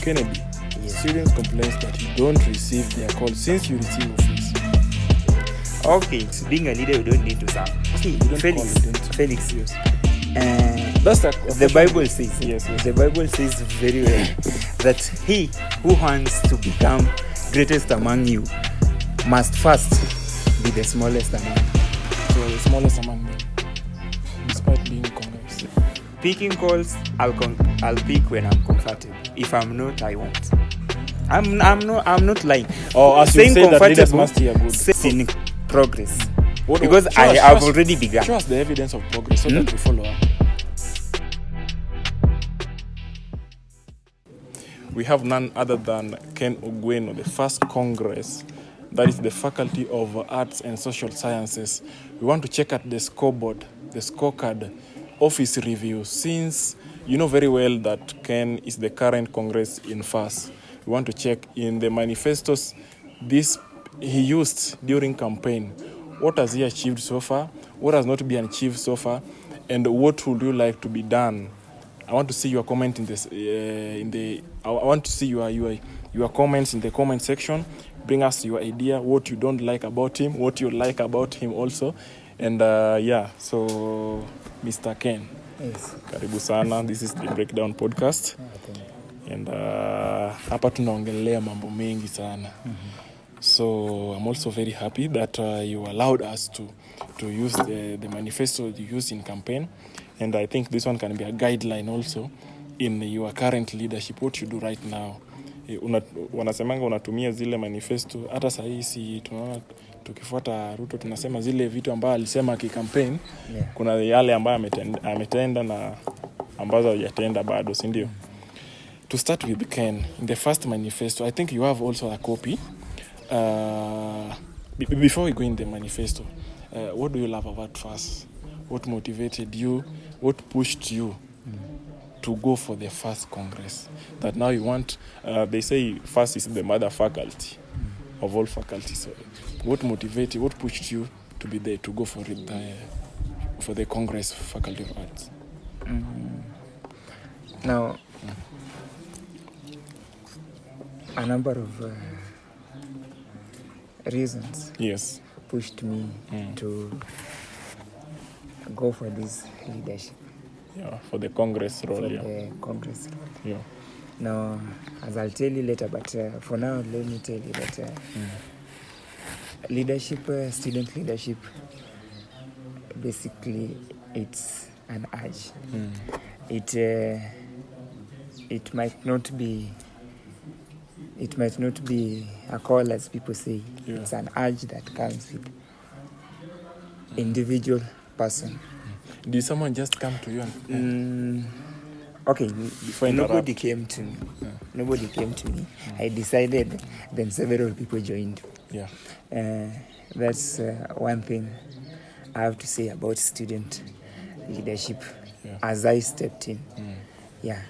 Kennedy, Yes. students complains that you don't receive their call since you receive office. Okay, being a leader, you don't need to serve. Okay, don't Felix. call, you don't. Felix. Yes. That's the Bible says. Yes. The Bible says very well that he who wants to become greatest among you must first be the smallest among you. So the smallest among them, despite being Congress. Picking calls, I'll pick when I'm comfortable. If I'm not, I won't. I'm not lying. Or as you say that leaders must hear good. In progress. What- Because show us- I've show us- already begun. Show us the evidence of progress so that we follow up. We have none other than Ken Ogweno, the FASS Congress, that is the Faculty of Arts and Social Sciences. We want to check out the scoreboard, the scorecard, office review, since you know very well that Ken is the current Congress in FASS. We want to check in the manifestos this he used during campaign. What has he achieved so far? What has not been achieved so far? And what would you like to be done? I want to see your comment in this. I want to see your comments in the comment section. Bring us your idea, what you don't like about him, what you like about him also, and so Mr. Ken, Yes. karibu sana. This is the Breakdown Podcast, and hapa tunaongelea mambo mengi sana. So I'm also very happy that you allowed us to use the manifesto you used in campaign. And I think this one can be a guideline also in your current leadership, what you do right now. Wanasemanga unatumia zile manifesto. Hata sahii si tunaona tukifuata Ruto tunasema zile vitu ambayo alisema kikampeni. Yeah. Kuna yale ambayo ametenda na ambazo hajatenda bado, si ndio? To start with Ken, in the first manifesto, I think you have also a copy. Before we go in the manifesto, what do you love about FASS? What motivated you? What pushed you to go for the FASS Congress? That now you want, they say FASS is the mother faculty of all faculties. So what motivated, what pushed you to be there, to go for it, for the Congress Faculty of Arts? Now, a number of reasons Yes. pushed me to go for this leadership, Yeah, for the Congress role. for Yeah. the Congress role. Yeah. Now, as I'll tell you later, but for now, let me tell you that leadership, student leadership, basically, it's an urge. It might not be a call, as people say. Yeah. It's an urge that comes with individual person. Did someone just come to you and Okay, Before nobody interrupt. came to me. Nobody came to me. I decided, then several people joined. yeah. That's one thing I have to say about student leadership. Yeah. As I stepped in, yeah.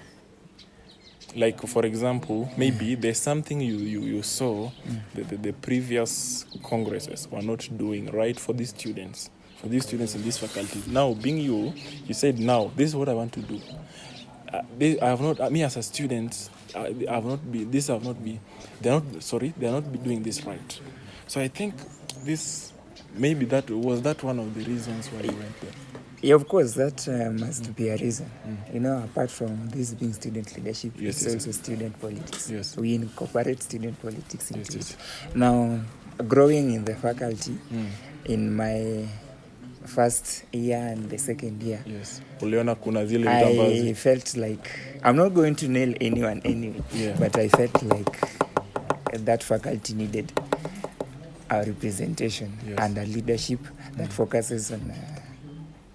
Like, for example, maybe there's something you saw that the previous congresses were not doing right for these students in this faculty. Now, being you said, now, this is what I want to do. They are not doing this right. So I think this, maybe that was one of the reasons why you went there. Yeah, of course, that must be a reason. You know, apart from this being student leadership, Yes, it's yes, also student politics. Yes. We incorporate student politics into Yes, it. Now, growing in the faculty, in my first year and the second year, Yes. Uliona kuna zile vitu ambazo I felt like, I'm not going to nail anyone anyway, Yeah. but I felt like that faculty needed a representation Yes. and a leadership that focuses on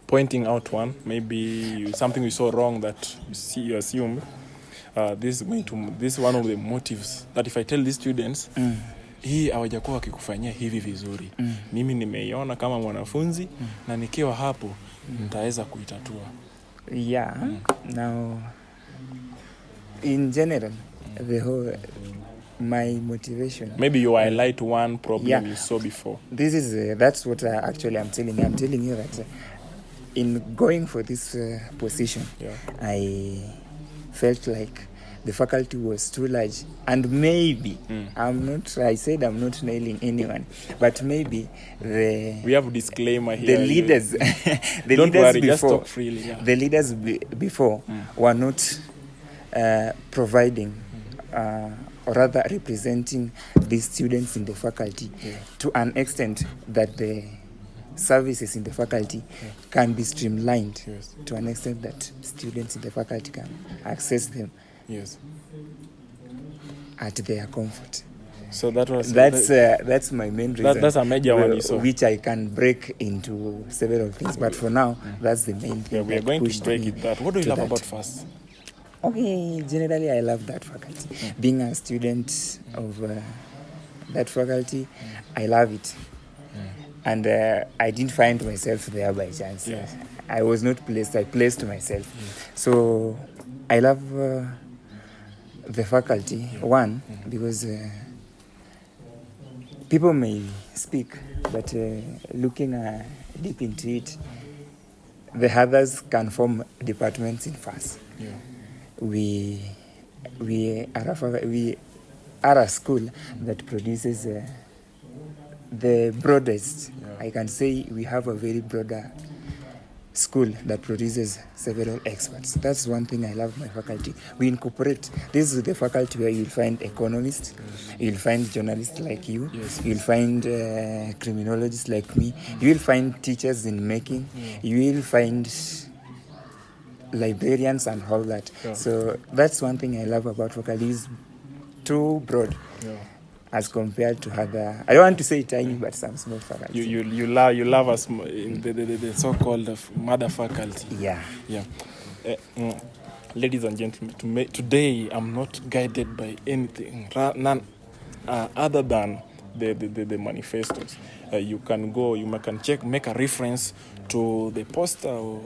pointing out one, maybe something we saw wrong that you assume this is one of the motives that if I tell these students hii hawajakuwa wakikufanyia hivi vizuri, mimi nimeiona kama mwanafunzi na nikiwa hapo nitaweza kuitatua. Yeah. Now, in general, my motivation. Maybe you highlight one problem Yeah. you saw before. This is that's what actually I'm telling you. I'm telling you that in going for this position, Yeah. I felt like the faculty was too large, and maybe I said I'm not nailing anyone, but maybe we have a disclaimer the here. leaders, the Don't leaders worry, before, just talk freely. Yeah. the leaders before were not providing or rather representing the students in the faculty to an extent that the services in the faculty can be streamlined to an extent that students in the faculty can access them at their comfort. So that's my main reason. That's a major one, which I can break into several things. But for now, that's the main thing. Yeah, we are going to break it. That. What do you love about FASS? Okay, generally I love that faculty. Being a student of that faculty, I love it. And I didn't find myself there by chance. Yes. I was not placed, I placed myself. So I love the faculty, one, because people may speak, but looking deep into it, the others can form departments in FASS. Yeah. We are a school that produces the broadest. I can say we have a very broader school that produces several experts. That's one thing I love my faculty. We incorporate. This is the faculty where you'll find economists, you'll find journalists like you, you'll find criminologists like me, you will find teachers in making, you will find librarians and all that. So that's one thing I love about faculty. It's too broad as compared to other. I don't want to say tiny, but some small faculty. You love us the so-called mother faculty. Yeah. Ladies and gentlemen, today I'm not guided by anything, none other than the manifestos. You can go, you can check, make a reference to the poster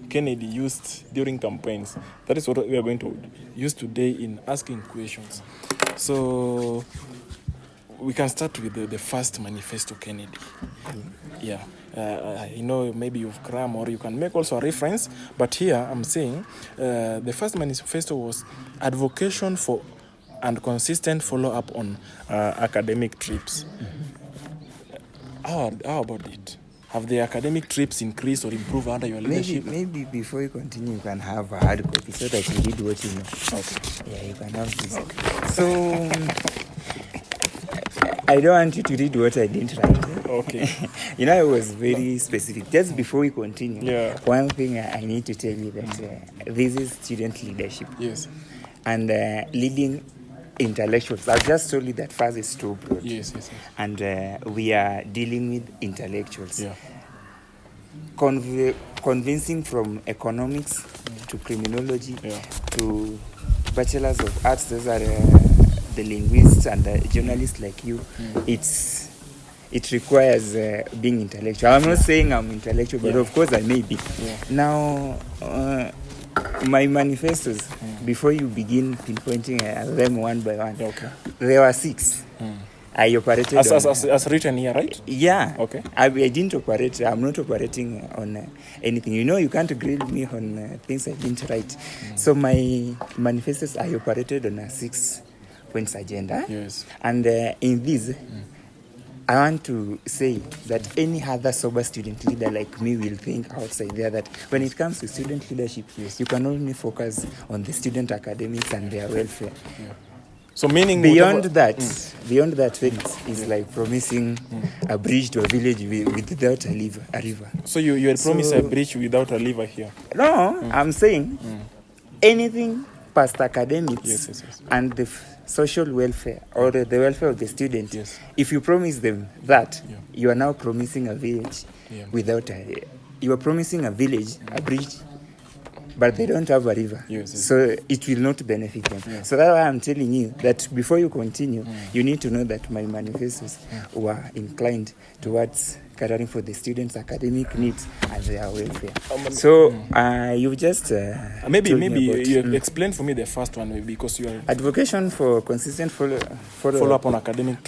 Kennedy used during campaigns. That is what we are going to use today in asking questions. So we can start with the first manifesto, Kennedy. You know, maybe you've crammed or you can make also a reference, but here I'm saying the first manifesto was advocation for and consistent follow-up on academic trips. How about it? Have the academic trips increased or improved under your leadership? Maybe before you continue, you can have a hard copy so that you read what you know. Okay. Yeah, you can have this. So, I don't want you to read what I didn't write. Okay. You know, I was very specific. Just before we continue, one thing I need to tell you that this is student leadership. Yes. And leading intellectuals. I've just told you that FASS is too broad. Yes. And we are dealing with intellectuals. Yeah. Convincing from economics to criminology to bachelors of arts. Those are the linguists and the journalists like you. It requires being intellectual. I'm not saying I'm intellectual, but of course I may be. Now, my manifestos, before you begin pinpointing them one by one, there were 6. I operated as written here, right? Yeah. Okay. I didn't operate. I'm not operating on anything. You know, you can't grill me on things I didn't write. So my manifestos, I operated on a 6 points agenda. Yes. And in this, I want to say that any other sober student leader like me will think outside there that when it comes to student leadership, you can only focus on the student academics and their welfare. So meaning beyond that, Felix, is like promising a bridge to a village without a river. So you had promised a bridge without a river here? No, I'm saying anything past academics and the social welfare or the welfare of the student. If you promise them that, you are now promising a village without you are promising a village, a bridge, but they don't have a river. So it will not benefit them. So that's why I'm telling you that before you continue, you need to know that my manifestos were inclined towards catering for the students' academic needs and their welfare. So you just maybe you explain for me the first one, because you are advocation for consistent follow up on academic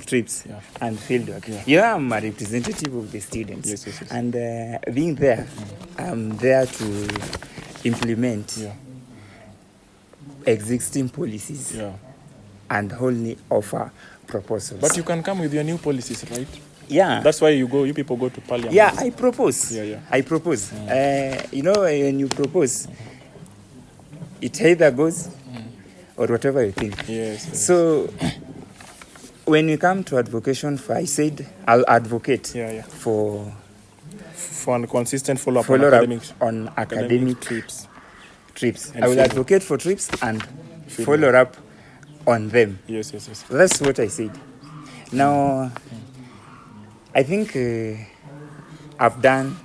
trips and fieldwork. Yeah, I'm a representative of the students, and being there, I'm there to implement existing policies and only offer proposals. But you can come with your new policies, right? Yeah. That's why you people go to parliament. Yeah, I propose. Yeah. I propose. You know, when you propose, it either goes or whatever you think. Yes. So when we come to advocation, I said I'll advocate for a consistent follow-up on academic trips. And I will advocate for trips and follow up on them. Yes. That's what I said. Now, I think I've done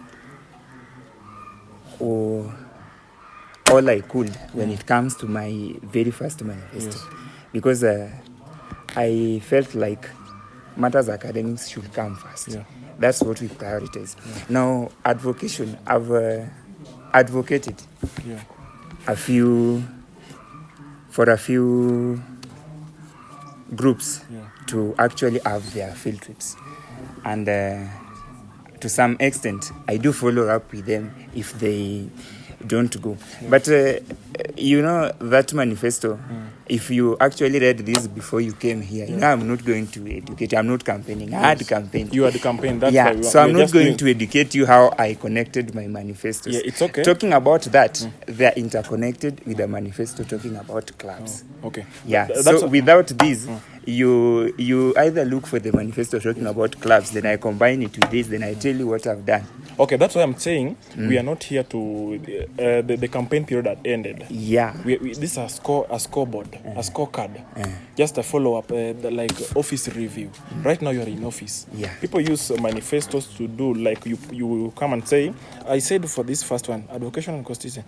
all I could when it comes to my very first manifesto, because I felt like matters academics should come first. That's what we prioritize. Now, advocation, I've advocated for a few groups to actually have their field trips, and to some extent I do follow up with them if they don't go. But you know, that manifesto, if you actually read this before you came here, you know, I'm not going to educate. I'm not campaigning. I had campaign. You had the campaign. That's why so I'm not going to educate you how I connected my manifestos. It's okay. Talking about that, they're interconnected with the manifesto talking about clubs. Okay. So without this, you either look for the manifesto talking about clubs, then I combine it with this, then I tell you what I've done. Okay, that's why I'm saying we are not here to the campaign period that ended. This is a scoreboard, a scorecard, just a follow-up, like office review. Right now you're in office. People use manifestos to do, like you come and say, I said for this first one, education and constitution,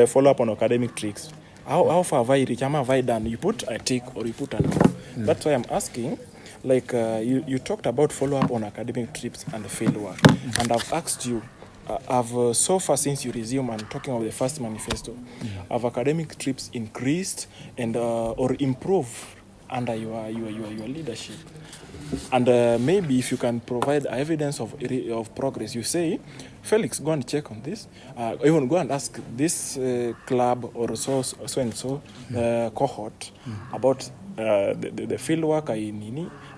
follow up on academic tricks. How far have I reached? How have I done? You put a tick or you put a no. That's why I'm asking. Like you talked about follow-up on academic trips and field work, and I've asked you, so far since you resume and talking of the first manifesto, have academic trips increased and or improved under your leadership? And maybe if you can provide evidence of progress, you say, Felix, go and check on this. Even go and ask this club or so and so cohort about the field work I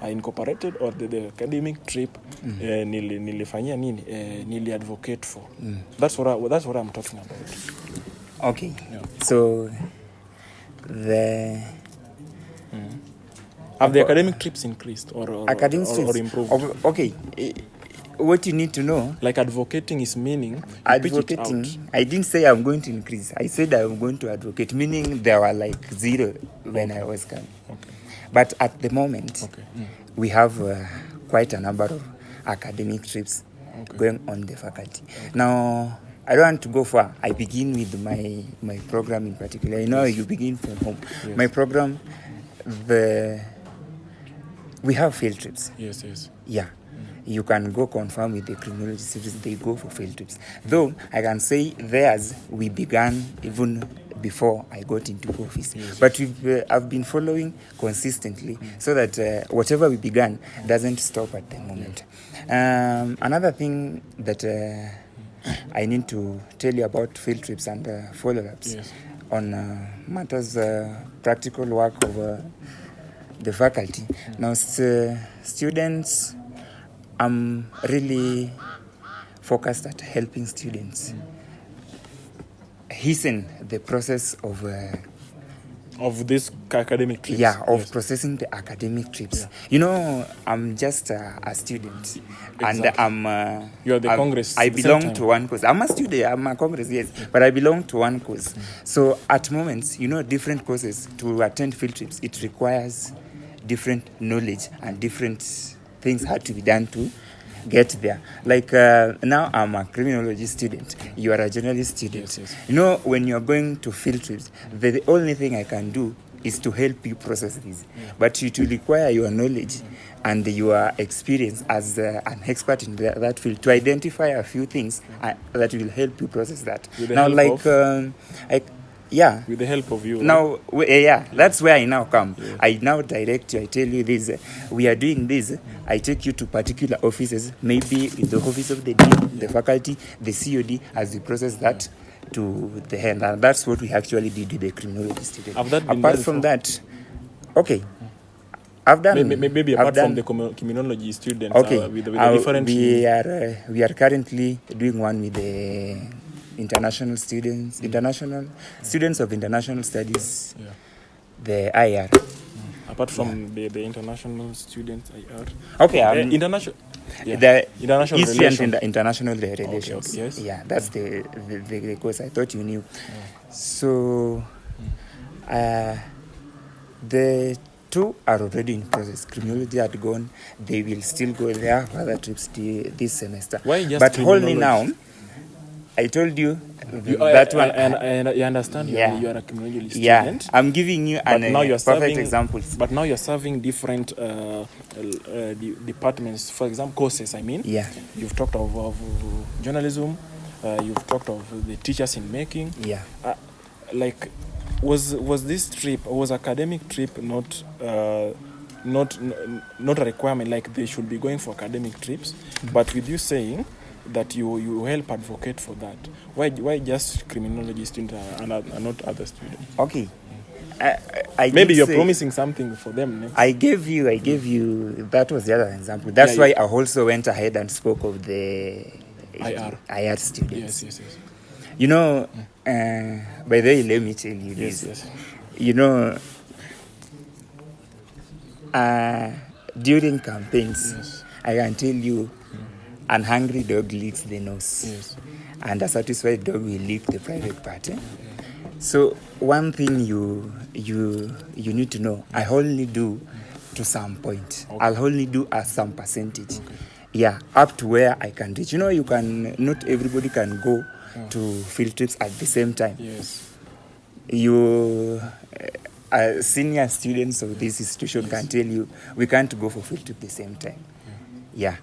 incorporated or the academic trip nilifanyia nini nili advocate for. That's what I'm talking about. Okay. So have the academic trips increased or improved? Okay. What you need to know, like advocating is meaning advocating. I didn't say I'm going to increase. I said I'm going to advocate, meaning there were like zero when I was coming. But at the moment, we have quite a number of academic trips going on the faculty. Now, I don't want to go far. I begin with my program in particular. You know, you begin from home. My program, we have field trips. Yeah. You can go confirm with the criminology students, they go for field trips. Though I can say theirs, we began even before I got into office. But I've been following consistently so that whatever we began doesn't stop at the moment. Another thing that I need to tell you about field trips and follow-ups on matters, practical work of the faculty. Now, students, I'm really focused at helping students hasten the process of this academic trips. Processing the academic trips. You know, I'm just a student, and you are the Congress. I belong to one course. I'm a student. I'm a Congress, yes, but I belong to one course. So at moments, you know, different courses to attend field trips, it requires different knowledge and different things had to be done to get there. Like now I'm a criminology student, you are a journalist student. You know, when you're going to field trips, the only thing I can do is to help you process this. But it will require your knowledge and your experience as an expert in that field to identify a few things that will help you process that. Now, with the help of you. Now, that's where I now come. I now direct you. I tell you this. We are doing this. I take you to particular offices, maybe in the office of the dean, the faculty, the COD, as we process that. to the hand, and that's what we actually did with the criminology student. Have that been Apart done from before? that, okay, I've done. Maybe apart from the criminology students, okay, with the different. We are currently doing one with the international students, students of international studies, the IR. Apart from the international students, IR. Okay, international. Yeah. The international history and relations. international relations. Okay, yes. Yeah, that's the course. I thought you knew. So, the two are already in process. Criminology had gone. They will still go there for other trips this semester. Why just but only criminology? now, I told you that one. And I understand you are a criminology student. Yeah, I'm giving you perfect examples. But now you're serving different departments. For example, courses. I mean, yeah, you've talked of journalism. You've talked of the teachers in making. Yeah, like, was this trip, was academic trip not a requirement? Like they should be going for academic trips, but with you saying that you help advocate for that, why just criminology students and not other students? Okay, I maybe you're promising something for them next. I gave you that was the other example. That's why I also went ahead and spoke of the IR students. Yes. You know, by the way, let me tell you this. Yes. You know, during campaigns, I can tell you, an hungry dog licks the nose, and a satisfied dog will lick the private part. So one thing you need to know, I only do to some point. Okay. I'll only do at some percentage. Okay. Yeah, up to where I can reach. You know, not everybody can go to field trips at the same time. Yes. You senior students of this institution can tell you we can't go for field trip at the same time. Yeah.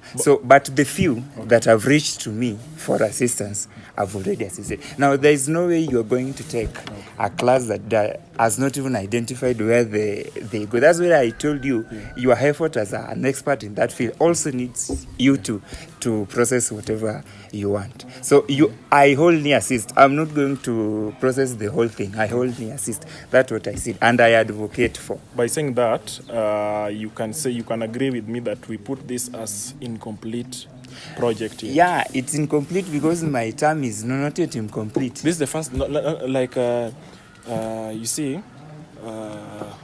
But the few that have reached to me for assistance, I've already assisted. Now, there is no way you're going to take a class that has not even identified where they go. That's why I told you, your effort as an expert in that field also needs you to process whatever you want. So I only assist. I'm not going to process the whole thing. I only assist. That's what I said, and I advocate for. By saying that, you can agree with me that we put this as incomplete project yet. Yeah, it's incomplete because my term is not yet incomplete. This is the first, you see.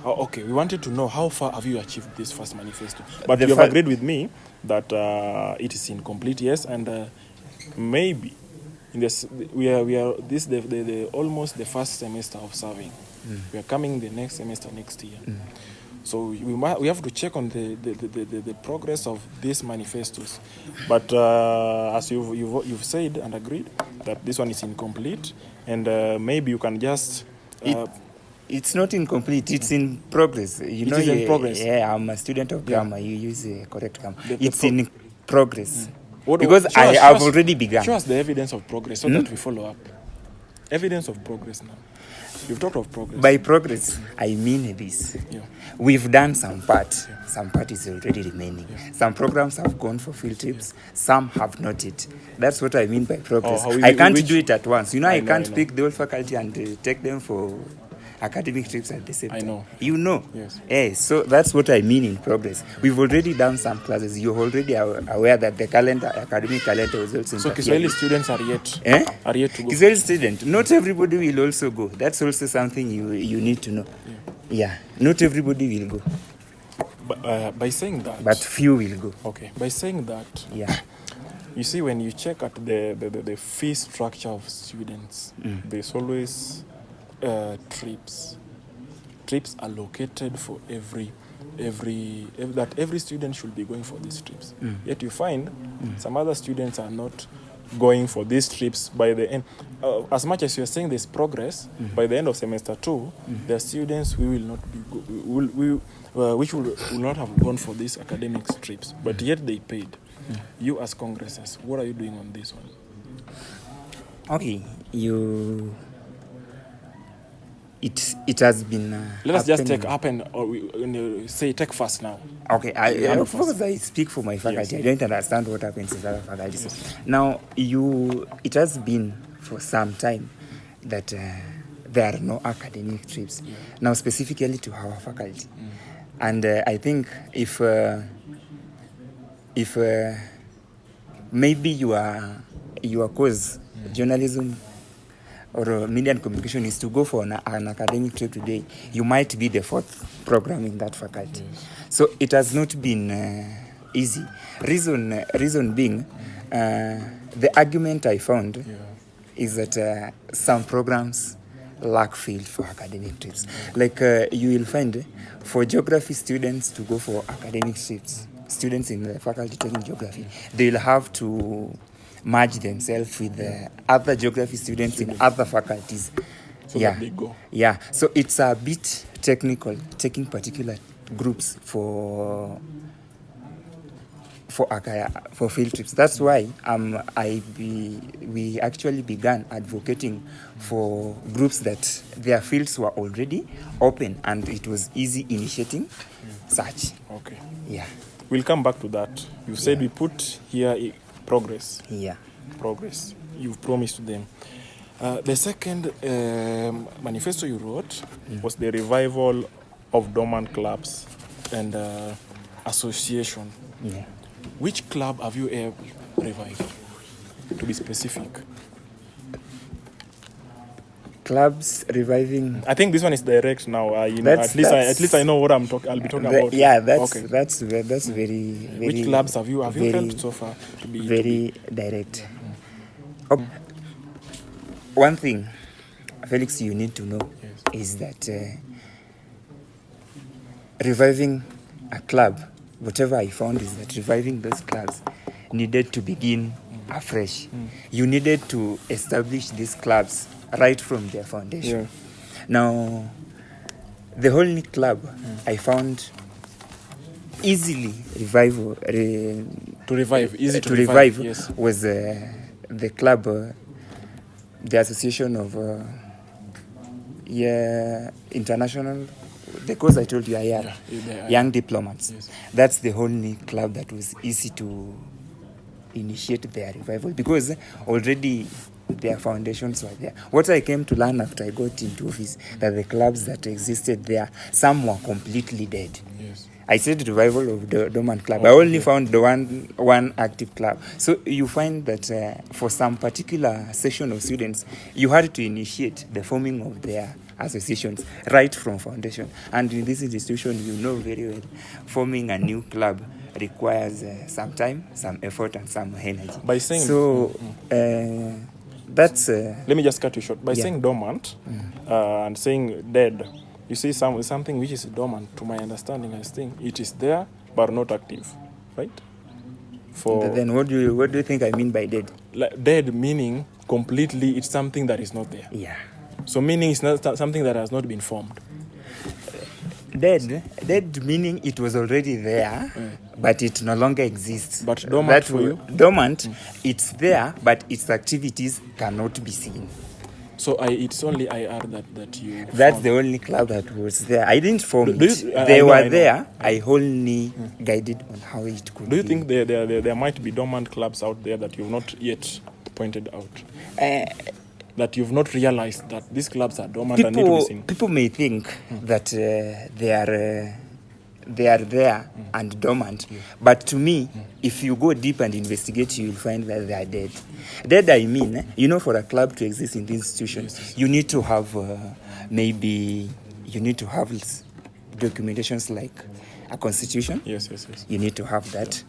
Okay, we wanted to know how far have you achieved this first manifesto, but you have agreed with me that it is incomplete, yes, and maybe in this we are the almost the first semester of serving. We are coming the next semester next year. So we have to check on the progress of these manifestos. But as you've said and agreed that this one is incomplete, and maybe you can just. It's not incomplete. It's in progress. You know, in progress. Yeah, I'm a student of grammar. You use the correct grammar. It's in progress I have already begun. Show us the evidence of progress so that we follow up. Evidence of progress now. You've talked of progress. By progress, I mean this. Yeah. We've done some part. Some part is already remaining. Some programs have gone for field trips. Some have not yet. That's what I mean by progress. I can't do it at once. You know, I can't pick the whole faculty and take them for academic trips at the same time. I know. You know. Yes. So that's what I mean in progress. We've already done some classes. You're already aware that the academic calendar was also. So Kiswahili students are yet to go. Kiswahili student, not everybody will also go. That's also something you need to know. Yeah, not everybody will go. But by saying that. But few will go. Okay. By saying that. Yeah. You see, when you check at the fee structure of students, there's always trips allocated for every student should be going for these trips. Yet you find some other students are not going for these trips by the end. As much as you're saying there's progress, by the end of semester 2, there are students who will not be which will not have gone for these academic trips, but yet they paid. You as congresses, what are you doing on this one? Okay, It has been. Let us just take up and say take FASS now. Okay, of course I speak for my faculty. Yes. I don't understand what happens in other faculties. Yes. Now, it has been for some time that there are no academic trips. Now, specifically to our faculty. And I think if maybe your course, journalism or media and communication, is to go for an academic trip today, you might be the fourth program in that faculty. So it has not been easy. Reason being, the argument I found is that some programs lack field for academic trips. Like you will find for geography students to go for academic trips, students in the faculty taking geography, they will have to merge themselves with other geography students in other faculties. So that they go. Yeah, so it's a bit technical, taking particular groups for field trips. That's why we actually began advocating for groups that their fields were already open and it was easy initiating such. Okay. Yeah. We'll come back to that. You said we put here progress. Yeah. Progress. You've promised to them. The second manifesto you wrote was the revival of dormant clubs and association. Yeah. Which club have you ever revived, to be specific? Clubs reviving. I think this one is direct now. At least I know what I'll be talking about. Yeah, okay. that's very. Which clubs have you helped so far to be very direct? Okay. One thing, Felix, you need to know is that reviving a club, whatever I found is that reviving those clubs needed to begin afresh. You needed to establish these clubs right from their foundation. Yeah. Now, the whole club I found easily to revive yes. was the club, the association of international, the course I told you, young diplomats. Yes. That's the only club that was easy to initiate their revival because already their foundations were there. What I came to learn after I got into office, that the clubs that existed there, some were completely dead. Yes. I said revival of the dormant club. I only found the one active club. So you find that for some particular section of students, you had to initiate the forming of their associations right from foundation. And in this institution, you know very well, forming a new club requires some time, some effort, and some energy. By saying so, that's... let me just cut you short. By saying dormant and saying dead, you see something which is dormant, to my understanding, I think it is there but not active, right? Then what do you think I mean by dead? Like dead meaning completely it's something that is not there. Yeah. So meaning it's not something that has not been formed. Dead meaning it was already there, but it no longer exists. But dormant for you? Dormant, it's there, but its activities cannot be seen. So it's only IR that you That's found. the only club that was there. I didn't form it. They were there. I only guided on how it could Do you be. think there might be dormant clubs out there that you've not yet pointed out? That you've not realized that these clubs are dormant and need to be seen? People may think that they are there and dormant. But to me, if you go deep and investigate, you will find that they are dead. Dead, I mean, for a club to exist in this institution, you need to have documentations like a constitution. Yes. You need to have that.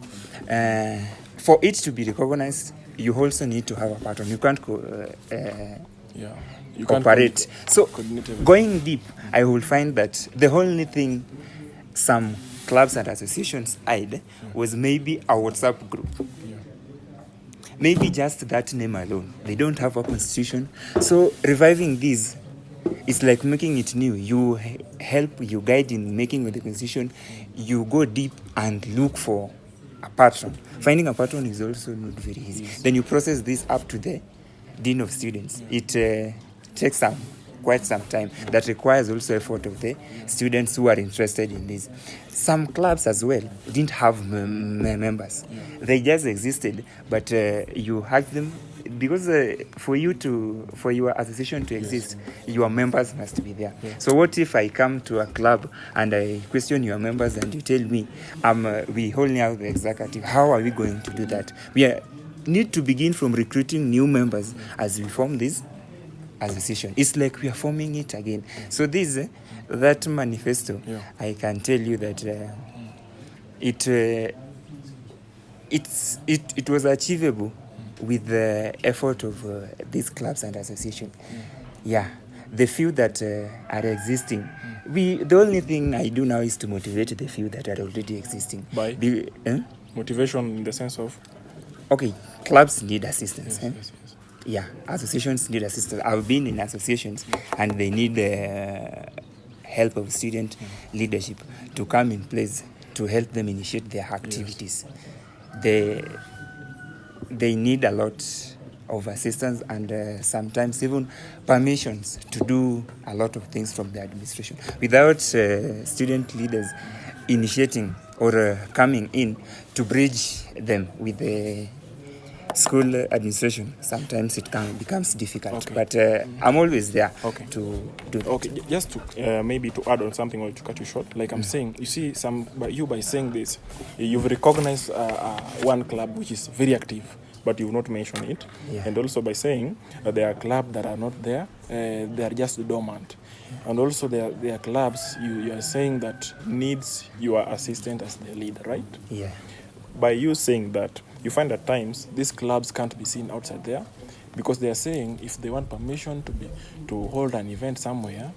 For it to be recognized, you also need to have a patron. You can't you can't operate. So going deep, I will find that the only thing some clubs and associations had was maybe a WhatsApp group. Maybe just that name alone. They don't have a constitution. So reviving these, it's like making it new. You help, you guide in making the constitution. You go deep and look for a patron. Finding a patron is also not very easy. Then you process this up to the dean of students. It takes quite some time. That requires also effort of the students who are interested in this. Some clubs as well didn't have members. They just existed, but you ask them, because for your association to exist, your members must be there. So what if I come to a club and I question your members and you tell me we holding out the executive? How are we going to do that? We need to begin from recruiting new members as we form this association. It's like we are forming it again. So this that manifesto, I can tell you that it was achievable with the effort of these clubs and associations. The few that are existing. The only thing I do now is to motivate the few that are already existing. By motivation in the sense of? Okay, clubs need assistance. Associations need assistance. I've been in associations and they need the help of student leadership to come in place to help them initiate their activities. They need a lot of assistance and sometimes even permissions to do a lot of things from the administration. Without student leaders initiating or coming in to bridge them with the school administration, sometimes it becomes difficult. But I'm always there to do that. Just to maybe to add on something or to cut you short, like I'm saying, you see, by saying this, you've recognized one club which is very active, but you've not mentioned it. And also by saying that there are clubs that are not there, they are just dormant. And also there are clubs you are saying that needs your assistant as the leader, right? By you saying that, you find at times these clubs can't be seen outside there because they are saying if they want permission to hold an event somewhere,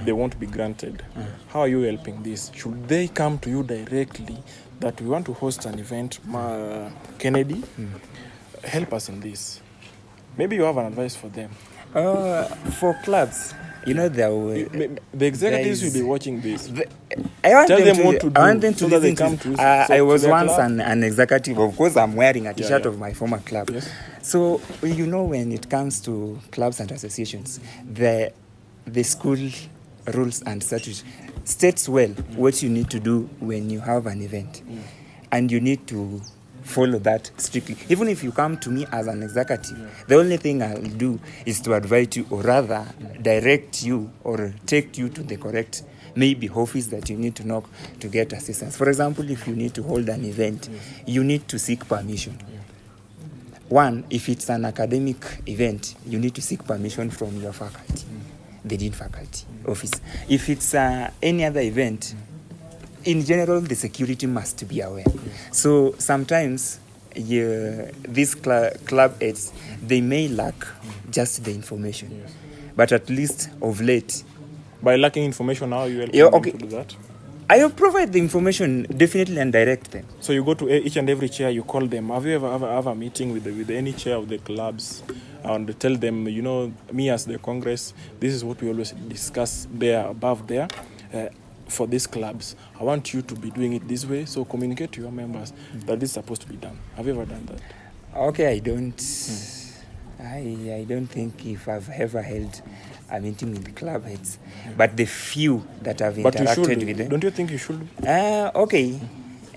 they won't be granted. How are you helping this? Should they come to you directly that we want to host an event, Kennedy? Help us in this. Maybe you have an advice for them. For clubs, the executives will be watching this. I want Tell them them what to do. I want them to so that they listen come to. to I was once an executive. Of course, I'm wearing a T-shirt of my former club. So when it comes to clubs and associations, the school rules and statutes states well what you need to do when you have an event, and you need to follow that strictly. Even if you come to me as an executive, the only thing I'll do is to advise you, or rather direct you or take you to the correct maybe office that you need to knock to get assistance. For example, if you need to hold an event, you need to seek permission. One, if it's an academic event, you need to seek permission from your faculty, the dean faculty office. If it's any other event, in general, the security must be aware. So sometimes these club aides, they may lack just the information. But at least of late... By lacking information, how you help them to do that? I will provide the information definitely and direct them. So you go to each and every chair, you call them. Have you ever have a meeting with any chair of the clubs and tell them, me as the Congress, this is what we always discuss there, above there. For these clubs, I want you to be doing it this way, so communicate to your members that this is supposed to be done. Have you ever done that? Okay, I don't think if I've ever held a meeting with the club heads, but the few that I've interacted with them. Don't you think you should? Okay,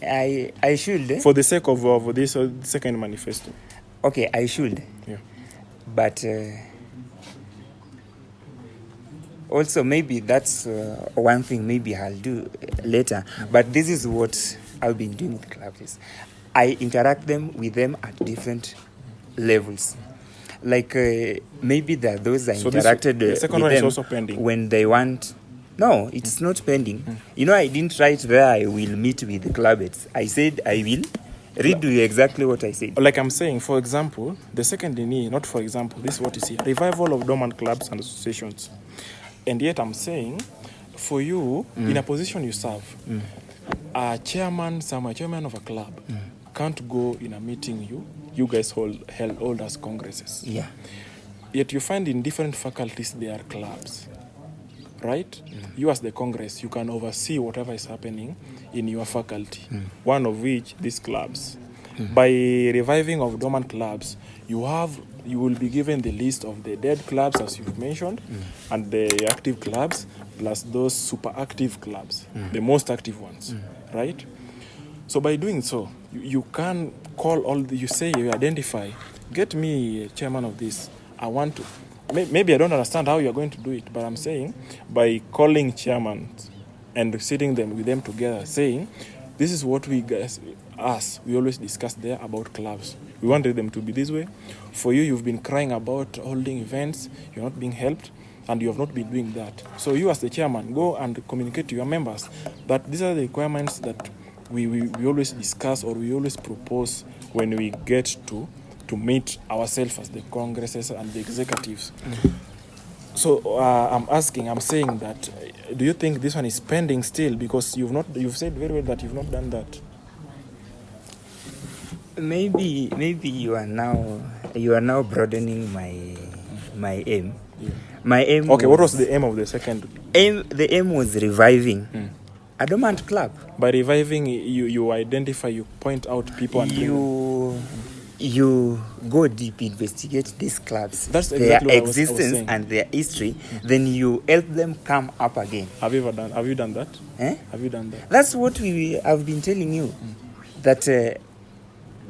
I should. For the sake of this second manifesto. Okay, I should. But also, maybe that's one thing maybe I'll do later. But this is what I've been doing with clubs. I interact with them at different levels. Like maybe there are those I interacted the second with one them is also pending. When they want. No, it's not pending. I didn't write there I will meet with the clubs. I said I will. Read you exactly what I said. Like I'm saying, for example, the second not for example, this is what is here. Revival of dormant clubs and associations. And yet I'm saying, for you, in a position you serve, a chairman of a club can't go in a meeting you guys hold as congresses. Yet you find in different faculties there are clubs, right? You as the Congress, you can oversee whatever is happening in your faculty, one of which these clubs. By reviving of dormant clubs, you will be given the list of the dead clubs, as you've mentioned, and the active clubs, plus those super active clubs, the most active ones, right? So by doing so, you can call you identify get me chairman of this. I want to. Maybe I don't understand how you are going to do it, but I'm saying by calling chairman and sitting them with them together, saying, this is what we guys, us, we always discuss there about clubs. We wanted them to be this way. For you, you've been crying about holding events, you're not being helped, and you have not been doing that. So you as the chairman, go and communicate to your members that these are the requirements that we always discuss or we always propose when we get to meet ourselves as the congresses and the executives. Mm-hmm. So I'm saying that, do you think this one is pending still? Because you've said very well that you've not done that. Maybe you are now broadening my aim. Yeah. My aim. Okay, what was the aim of the second? The aim was reviving a dormant club. By reviving, you identify, you point out people, and you go deep, investigate these clubs, that's exactly their what existence and their history. Then you help them come up again. Have you done that? Have you done that? That's what we have been telling you. That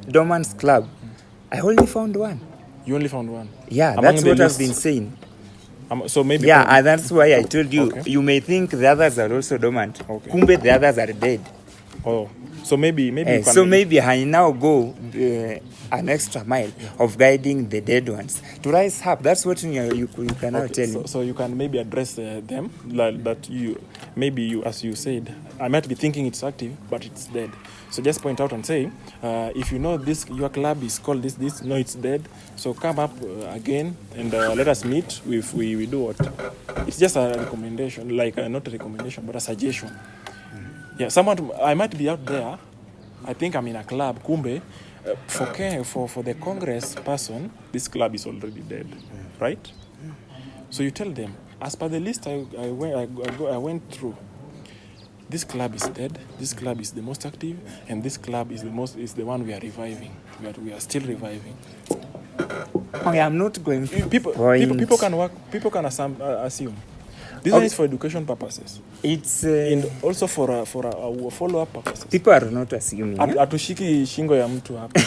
dormant club, I only found one. You only found one? Yeah, that's what I've been saying. So maybe. Yeah, and that's why I told you. Okay. You may think the others are also dormant. Okay. Kumbe, the others are dead. Oh, so maybe. Maybe I now go an extra mile of guiding the dead ones to rise up. That's what you can now tell me. So you can maybe address them that you, as you said, I might be thinking it's active, but it's dead. So just point out and say, if you know this, your club is called this, no, it's dead. So come up again and let us meet. We do what? It's just a recommendation, like not a recommendation, but a suggestion. Yeah, I might be out there. I think I'm in a club. Kumbe, for the Congress person, this club is already dead, right? So you tell them, as per the list I went through, this club is dead. This club is the most active, and this club is the one we are reviving. We are still reviving. Okay, I'm not going to people can work. People can assume. This one is for education purposes. It's and also for a follow-up purposes. People are not assuming. Atushiki shingo ya mtu hapa.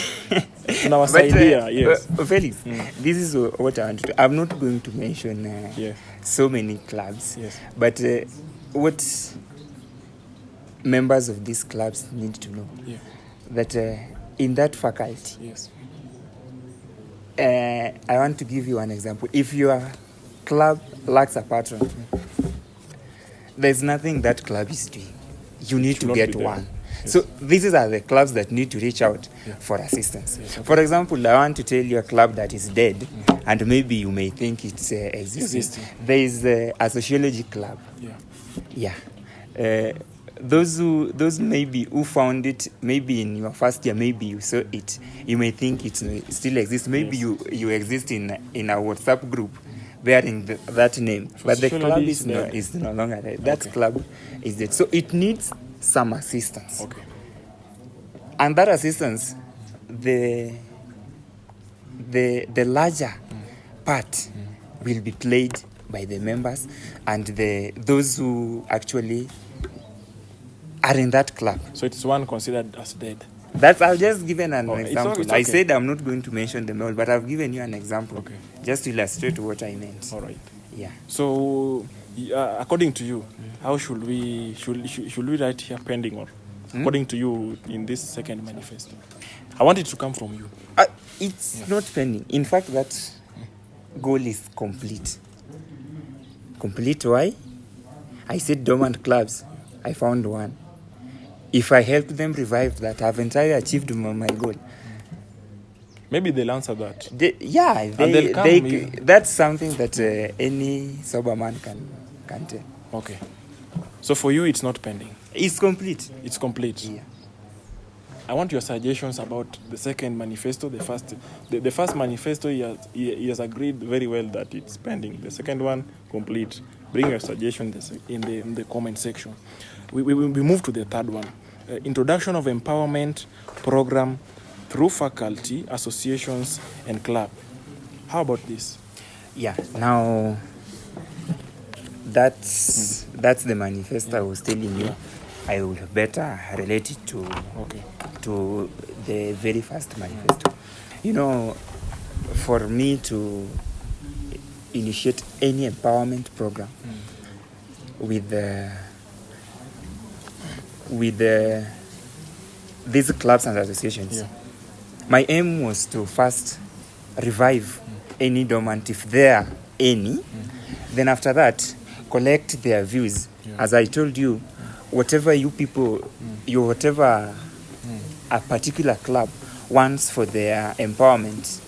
Tunawasaidia, yes. Felix, this is what I want to do. I'm not going to mention so many clubs. Yes. But what members of these clubs need to know that in that faculty, yes. I want to give you an example. If your club lacks a patron, there's nothing that club is doing. You need to get one. Yes. So these are the clubs that need to reach out for assistance. Yes, okay. For example, I want to tell you a club that is dead, and maybe you may think it's existing. There is a sociology club. Those maybe who found it, maybe in your first year, maybe you saw it, you may think it still exists. Maybe you exist in a WhatsApp group bearing that name, but the club is no longer there. That club is dead. So it needs some assistance. Okay. And that assistance, the larger part will be played by the members and those who actually are in that club. So it's one considered as dead. I've just given an example. It's okay. I said I'm not going to mention them all, but I've given you an example just to illustrate what I meant. All right. Yeah. So, according to you, how should we write here pending or according to you in this second manifesto? I want it to come from you. It's not pending. In fact, that goal is complete. Complete why? I said dormant clubs. I found one. If I help them revive that, haven't I achieved my goal? Maybe they'll answer that. That's something that any sober man can tell. Okay. So for you, it's not pending. It's complete. It's complete. Yeah. I want your suggestions about the second manifesto. The first manifesto, he has agreed very well that it's pending. The second one, complete. Bring your suggestions in the comment section. We move to the third one. Introduction of empowerment program through faculty, associations, and club. How about this? Yeah. Now, that's the manifesto I was telling you. I will better relate it to the very first manifesto. You know, for me to initiate any empowerment program with these clubs and associations, my aim was to first revive any dormant, if there are any. Then after that, collect their views. As I told you, whatever you people, whatever a particular club wants for their empowerment,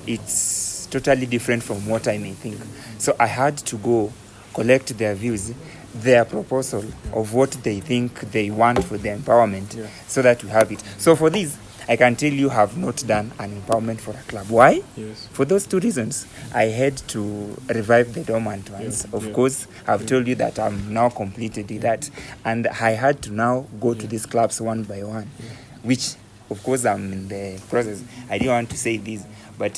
it's totally different from what I may think. So I had to go collect their views, their proposal of what they think they want for their empowerment, so that we have it. So for this, I can tell you have not done an empowerment for a club. Why? For those two reasons. I had to revive the dormant ones. Of course, I've told you that I'm now completed with that. And I had to now go to these clubs one by one, which, of course, I'm in the process. I didn't want to say this, but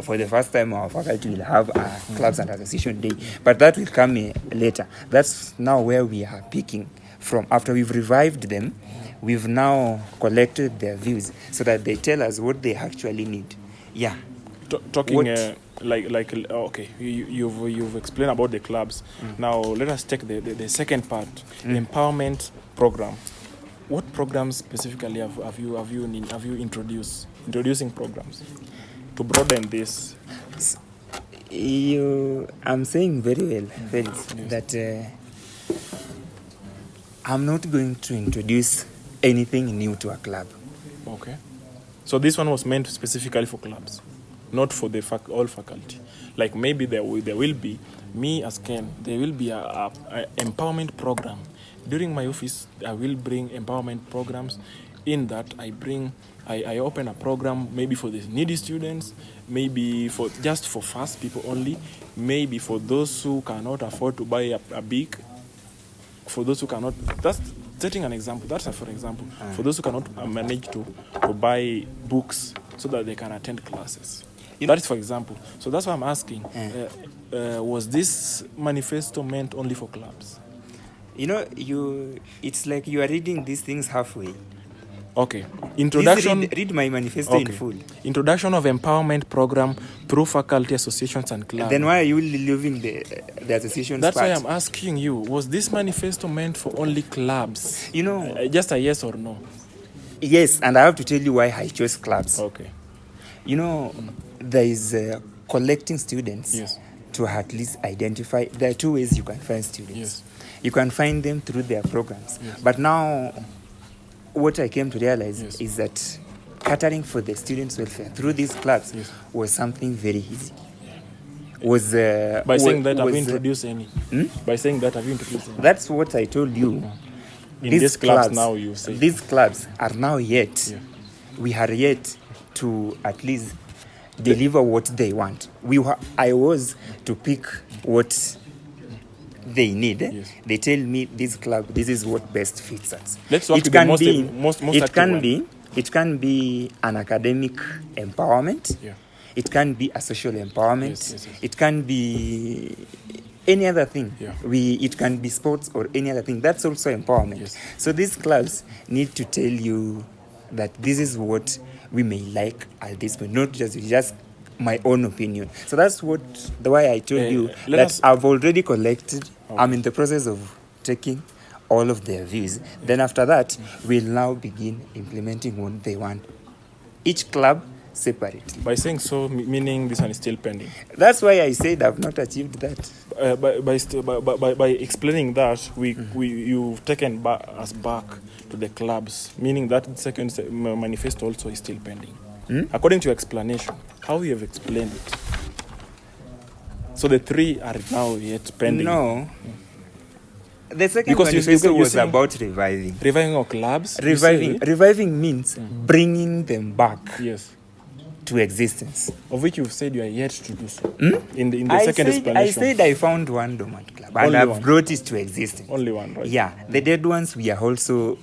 for the first time, our faculty will have a clubs and association day. But that will come later. That's now where we are picking from. After we've revived them, we've now collected their views so that they tell us what they actually need. Talking okay, you've explained about the clubs. Now let us take the second part, the empowerment program. What programs specifically have you introducing programs to broaden this? I'm saying very well, Felix, that I'm not going to introduce anything new to a club. Okay. So this one was meant specifically for clubs, not for the all faculty. Like maybe there will be, me as Ken, there will be a empowerment program. During my office, I will bring empowerment programs. In that, I open a program maybe for the needy students, maybe for FASS people only, maybe for those who cannot afford to buy a big. For those who cannot, that's setting an example. That's for example. For those who cannot manage to buy books so that they can attend classes. That is for example. So that's why I'm asking, was this manifesto meant only for clubs? It's like you are reading these things halfway. Okay. Introduction. Read my manifesto in full. Introduction of empowerment program through faculty associations and clubs. Then why are you leaving the associations? That's why I'm asking you. Was this manifesto meant for only clubs? Just a yes or no? Yes, and I have to tell you why I chose clubs. Okay. There is collecting students to at least identify. There are two ways you can find students. You can find them through their programs. But now, what I came to realize is that catering for the students' welfare through these clubs was something very easy. By saying that, have you introduced any? By saying that, have you introduced any? That's what I told you. In these clubs now, you say. These clubs are now yet. We are yet to at least deliver what they want. I was to pick what they need. They tell me this club, this is what best fits us. Let's talk about most it can be an academic empowerment. It can be a social empowerment. It can be any other thing. It can be sports or any other thing. That's also empowerment. So these clubs need to tell you that this is what we may like at this point, not just my own opinion. So that's the way I told you that I've already collected. I'm in the process of taking all of their views. Then after that, we'll now begin implementing what they want. Each club separately. By saying so, meaning this one is still pending. That's why I said I've not achieved that. By explaining that, you've taken us back to the clubs, meaning that second manifesto also is still pending. According to your explanation, how you have explained it. So the three are now yet pending. No. The second manifesto was about reviving. Reviving our clubs? Reviving means bringing them back to existence. Of which you've said you are yet to do so. In the second explanation. I said I found one dormant club and I've brought it to existence. Only one, right? Yeah. The dead ones, we are also,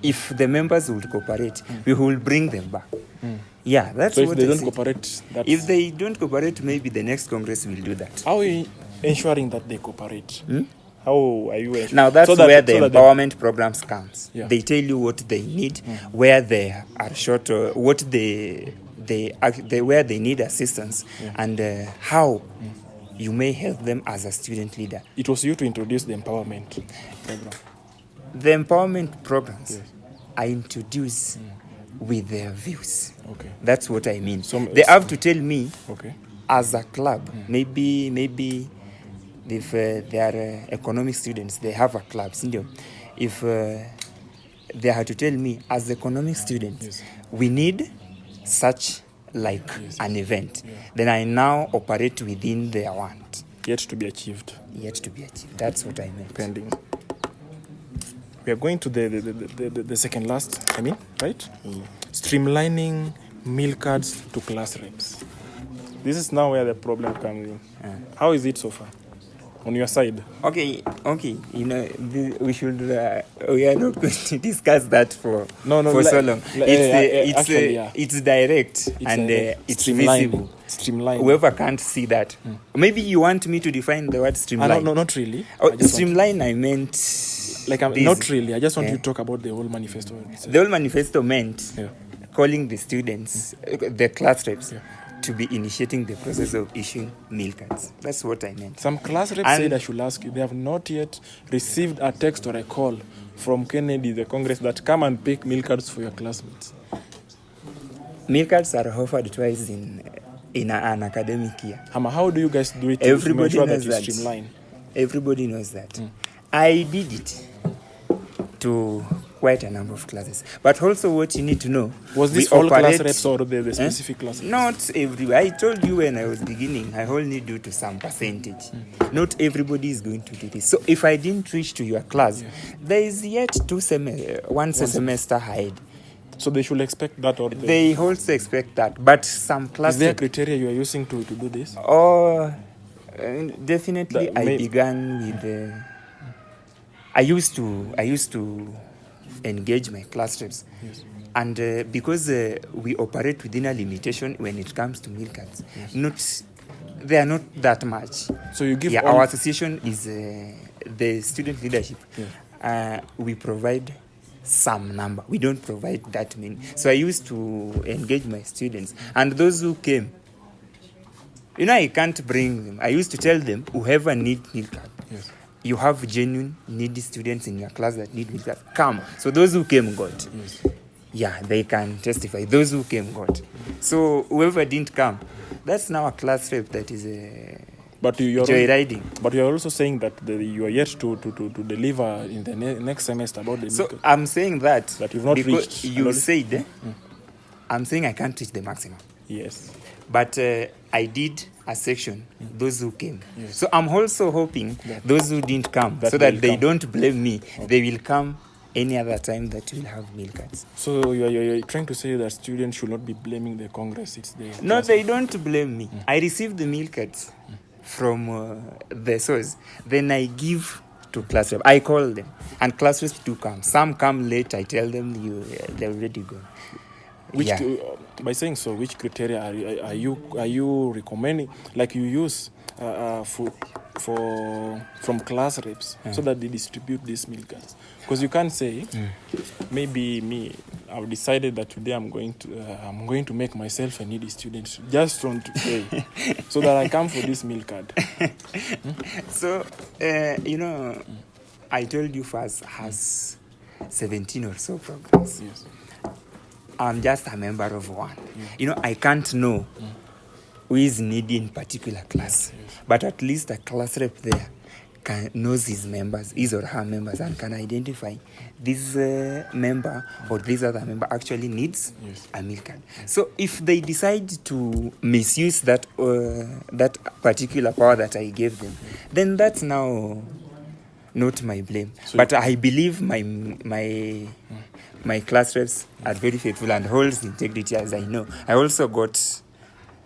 if the members will cooperate, we will bring them back. Yeah, that's so what if they don't cooperate, if they don't cooperate, maybe the next Congress will do that. How are you ensuring that they cooperate? How are you ensuring? Now that's where the empowerment programs comes. They tell you what they need, where they are short, what the where they need assistance, and how you may help them as a student leader. It was you to introduce the empowerment program. The empowerment programs I introduce with their views. Okay. That's what I mean. They have to tell me, as a club, maybe if they are economic students, they have a club. If they have to tell me, as economic students, we need such an event, then I now operate within their want. Yet to be achieved. That's what I meant. Pending. We are going to the second last, right? Streamlining meal cards to class reps. This is now where the problem comes in. How is it so far? On your side? Okay. We should. We are not going to discuss that for so long. It's direct and it's visible. Streamline. Whoever can't see that. Maybe you want me to define the word streamline. No, not really. Streamline, I meant. Not really. I just want you to talk about the whole manifesto. The whole manifesto meant calling the students, the class reps, to be initiating the process of issuing meal cards. That's what I meant. Some class reps said I should ask you, they have not yet received a text or a call from Kennedy, the Congress, that come and pick meal cards for your classmates. Meal cards are offered twice in an academic year. How do you guys do it? Everybody knows that you streamline? Everybody knows that. I did it to quite a number of classes. But also what you need to know... Was this all class reps or the specific class reps? Not everywhere. I told you when I was beginning, I only do to some percentage. Not everybody is going to do this. So if I didn't reach to your class, there is yet one semester ahead. So they should expect that, or they also expect that. But some classes... Is there a criteria you are using to do this? Definitely I began with... I used to engage my class reps. And because we operate within a limitation when it comes to meal cards, they are not that much. So you give our association is the student leadership. We provide some number. We don't provide that many. So I used to engage my students. And those who came, I can't bring them. I used to tell them, whoever needs meal card, you have genuine needy students in your class that need meal card, come. So those who came got. They can testify. Those who came got. So whoever didn't come, that's now a class rep that is joyriding. But you are also saying that you are yet to deliver in the next semester about the So I'm saying that you've not reached. You said, I'm saying I can't reach the maximum. Yes. But I did a section, those who came. So I'm also hoping those who didn't come, so that they don't blame me. They will come any other time that we'll have meal cards. So you're trying to say that students should not be blaming the Congress. No, they don't blame me. I received the meal cards from the source. Then I give to class rep. I call them. And class reps do come. Some come late. I tell them they're already gone. By saying so, which criteria are you recommending? Like you use from class reps so that they distribute these meal cards. Because you can't say, maybe me, I've decided that today I'm going to make myself a needy student just from today, so that I come for this meal card. So I told you FASS has 17 or so programs. Yes. I'm just a member of one. I can't know who is needy in particular class. But at least a class rep there knows his or her members, and can identify this member or this other member actually needs a meal card. So if they decide to misuse that particular power that I gave them, then that's now not my blame. But I believe my class reps are very faithful and holds integrity, as I know. I also got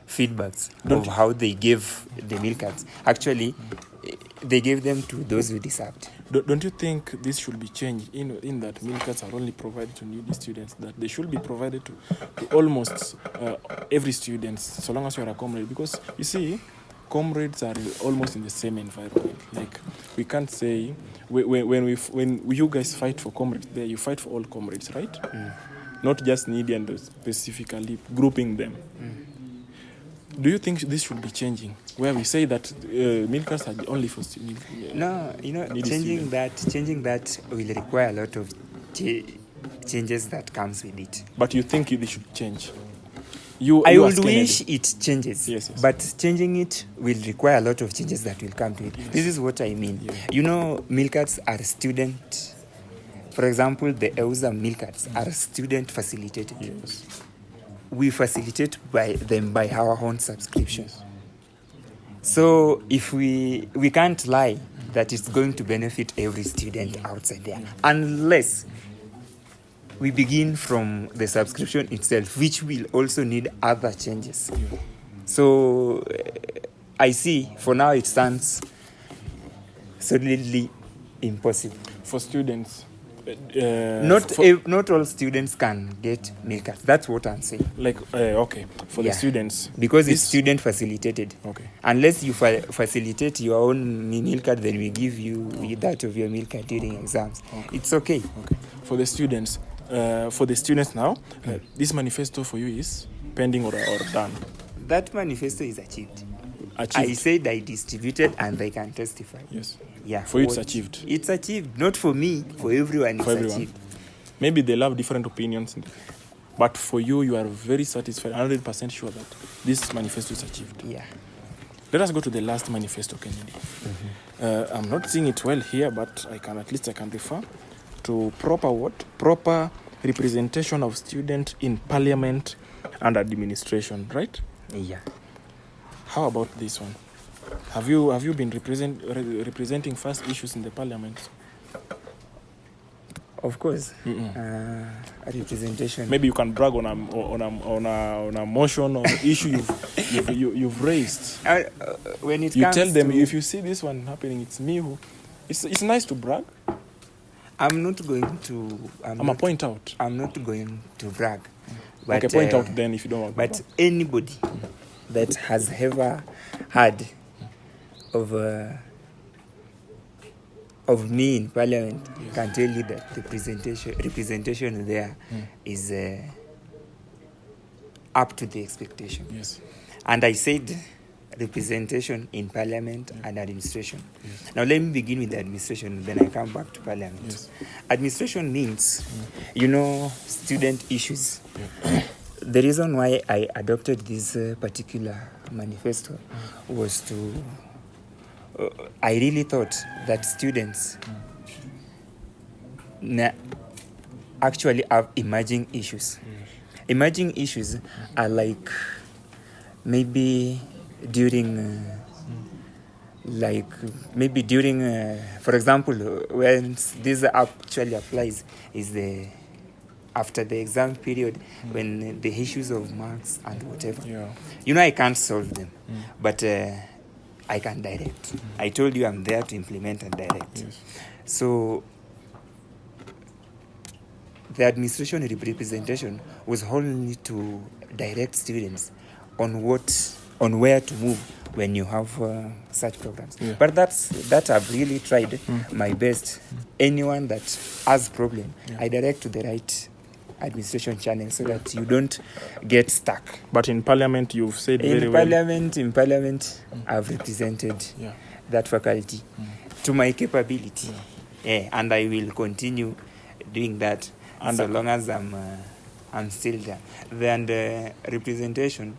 feedbacks of how they gave the meal cards. Actually, they gave them to those who deserved. Don't you think this should be changed in that meal cards are only provided to needy students, that they should be provided to almost every student, so long as you are a comrade? Because you see, comrades are almost in the same environment. Like, we can't say when you guys fight for comrades there, you fight for all comrades, right? not just needy and specifically grouping them. Do you think this should be changing, where we say that meal cards are only for students? No, changing that will require a lot of changes that comes with it. But you think they should change? I would wish it changes, yes. But changing it will require a lot of changes that will come to it. Yes. This is what I mean. Yeah. Meal cards are student. For example, the EUSA meal cards are student facilitated. Yes. We facilitate them by our own subscriptions. So if we can't lie that it's going to benefit every student outside there, unless we begin from the subscription itself, which will also need other changes. So I see for now it stands solidly impossible. For students, not all students can get meal cards. That's what I'm saying. For the students, because it's student facilitated. Okay. Unless you facilitate your own meal card, then we give you that of your meal card during exams. Okay. It's okay. For the students. Now, this manifesto for you is pending or done? That manifesto is achieved. I said I distributed and they can testify. Yes. Yeah. For you it's achieved? It's achieved. Not for me. For everyone achieved. Maybe they'll have different opinions. But for you, you are very satisfied, 100% sure that this manifesto is achieved. Yeah. Let us go to the last manifesto, Kennedy. I'm not seeing it well here, but I can refer to proper representation of students in parliament and administration, right? Yeah. How about this one? Have you been representing FASS issues in the parliament? Of course. Representation. Maybe you can brag on a motion or issue you've raised. When it you comes tell them, to, if you see this one happening, it's me who. It's nice to brag. I'm not going to. Point out. I'm not going to brag. But, okay, point out then if you don't want. But anybody that has ever heard of me in parliament can tell you that the representation there is up to the expectation. Yes. And I said representation in parliament and administration. Yes. Now let me begin with the administration, then I come back to parliament. Yes. Administration means, student issues. Yeah. The reason why I adopted this particular manifesto was to, I really thought that students actually have emerging issues. Yes. Emerging issues are like maybe during, for example, when this actually applies is after the exam period, when the issues of marks and whatever. Yeah. I can't solve them, but I can direct. I told you I'm there to implement and direct. Yes. So the administration representation was only to direct students on where to move when you have such programs. Yeah. But that I've really tried my best. Anyone that has problem, I direct to the right administration channel so that you don't get stuck. But in parliament, you've said very well. In parliament, I've represented that faculty to my capability. And I will continue doing that so long as I'm still there. Then the representation,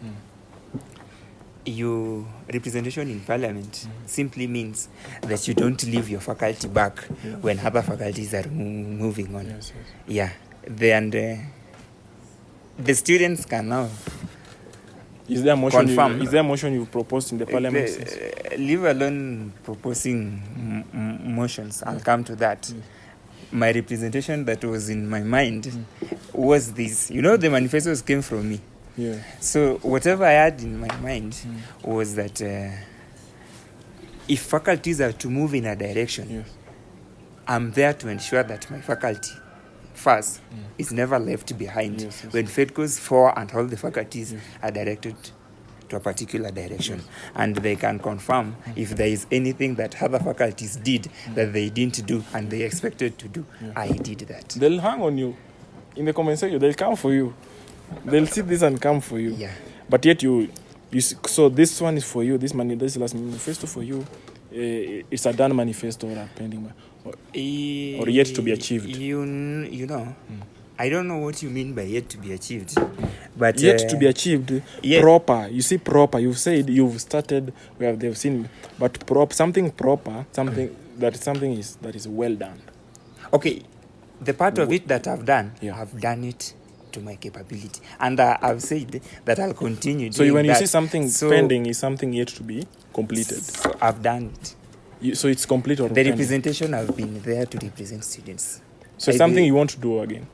representation in parliament simply means that you don't leave your faculty back when other faculties are moving on. Yes. Yeah. Then the students can now Is there a motion? Confirm. Is there a motion you've proposed in the parliament? Leave alone proposing motions. I'll come to that. My representation that was in my mind was this. The manifestos came from me. Yeah. So whatever I had in my mind was that if faculties are to move in a direction, I'm there to ensure that my faculty, FASS, is never left behind when FEDCOs 4 and all the faculties are directed to a particular direction. And they can confirm if there is anything that other faculties did that they didn't do and they expected to do. I did that. They'll hang on you in the comment section, they'll come for you. They'll see this and come for you. Yeah. But yet so this one is for you. This last manifesto for you. It's a done manifesto or a pending or yet to be achieved. You know, I don't know what you mean by yet to be achieved. But yet to be achieved, proper. You see, proper. You've said you've started. They've seen, but something proper, something that is well done. Okay, the part of it that I've done, I've done it to my capability, and I've said that I'll continue. So when you see something pending, is something yet to be completed. So I've done it. So it's complete or the pending. representation. I've been there to represent students. So it's something you want to do again.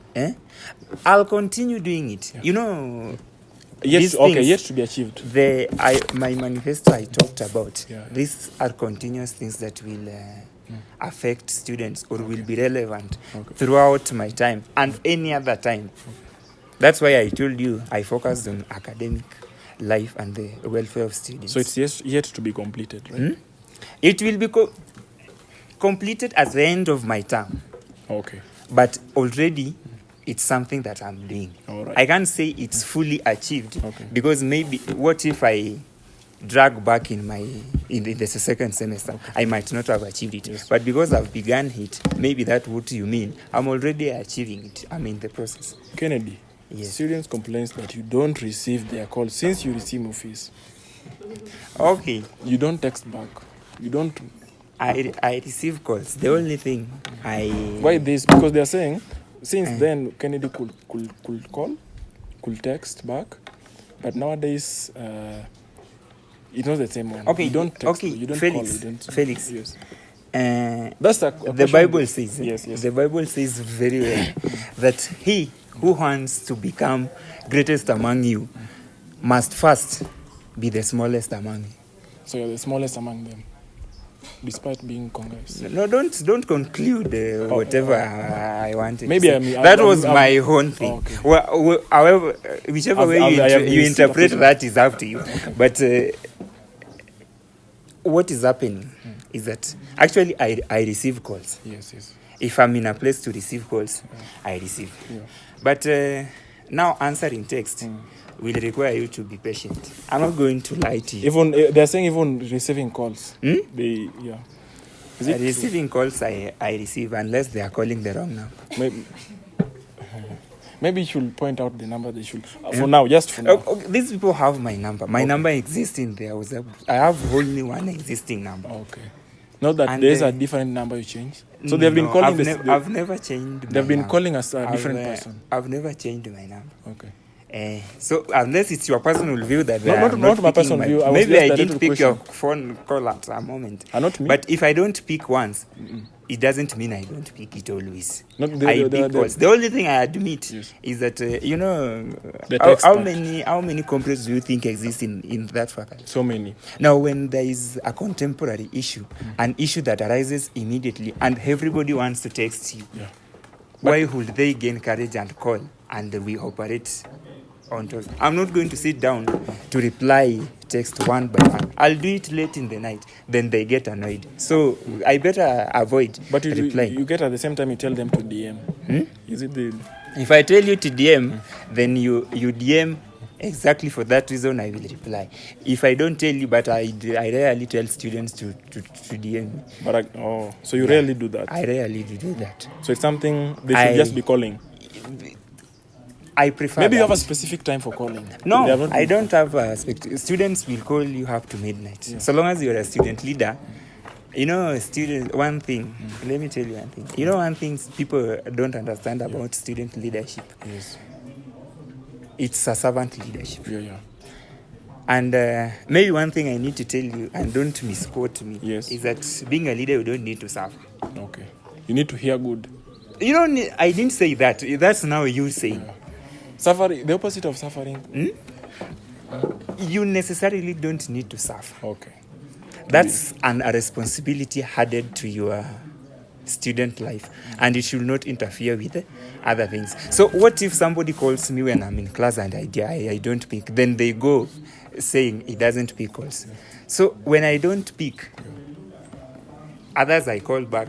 I'll continue doing it. Yeah. You know. Yet to be achieved. My manifesto I talked about. Yeah. These are continuous things that will affect students or will be relevant throughout my time and any other time. That's why I told you I focused on academic life and the welfare of students. So it's yet to be completed, right? It will be completed at the end of my term. Okay. But already it's something that I'm doing. All right. I can't say it's fully achieved because maybe what if I drag back in the second semester, I might not have achieved it. Yes. But because I've begun it, maybe that's what you mean. I'm already achieving it. I'm in the process. Kennedy, yes. Students complain that you don't receive their calls since you receive no fees. Okay. You don't text back. You don't. I receive calls. The only thing Why this? Because they are saying since then Kennedy could call, could text back, but nowadays it's not the same one. Okay. You don't text. Okay. You don't Felix. call. You don't. Felix. Yes. That's the Bible says. Yes. The Bible says very well that he who wants to become greatest among you must first be the smallest among you. So you're the smallest among them, despite being Congress. No, don't conclude whatever I wanted. Maybe that was my own thing. Okay. Well, however, whichever way you interpret that is up to you. But what is happening is that actually I receive calls. Yes. If I'm in a place to receive calls, I receive. Yeah. But now answering text will require you to be patient. I'm not going to lie to you. Even they're saying even receiving calls. Receiving calls I receive unless they are calling the wrong number. Maybe you should point out the number they should. For now, just for now. Okay, these people have my number. My number exists in there. I have only one existing number. Okay. Not that there's a different number you change. So they've been calling I've never changed. They've been calling us a different person. I've never changed my number. Okay. So unless it's your personal view that not my personal view. Maybe I didn't pick your phone call at a moment. Not me. But if I don't pick once, it doesn't mean I don't pick it always. I pick calls. The only thing I admit is that how many complaints do you think exist in that faculty? So many. Now, when there is a contemporary issue, an issue that arises immediately, and everybody wants to text you, why would they gain courage and call, and we operate on text? I'm not going to sit down to reply text one by one. I'll do it late in the night. Then they get annoyed. So I better avoid replying. You get at the same time you tell them to DM. Is it the? If I tell you to DM, then you DM. Exactly for that reason, I will reply. If I don't tell you, but I rarely tell students to DM me. But so you rarely do that? I rarely do that. So it's something they should just be calling. I prefer. Maybe you have a specific time for calling. No, I don't have a specific. Students will call you up to midnight. So long as you're a student leader. One thing, let me tell you one thing. One thing people don't understand about student leadership. Yes. It's a servant leadership. Yeah. And maybe one thing I need to tell you, and don't misquote me, is that being a leader, you don't need to serve. Okay. You need to hear good. I didn't say that. That's now you saying. Suffering, the opposite of suffering. You necessarily don't need to serve. Okay. That's a responsibility added to your student life, and it should not interfere with other things. So what if somebody calls me when I'm in class and I don't pick? Then they go saying he doesn't pick calls. So when I don't pick, others I call back.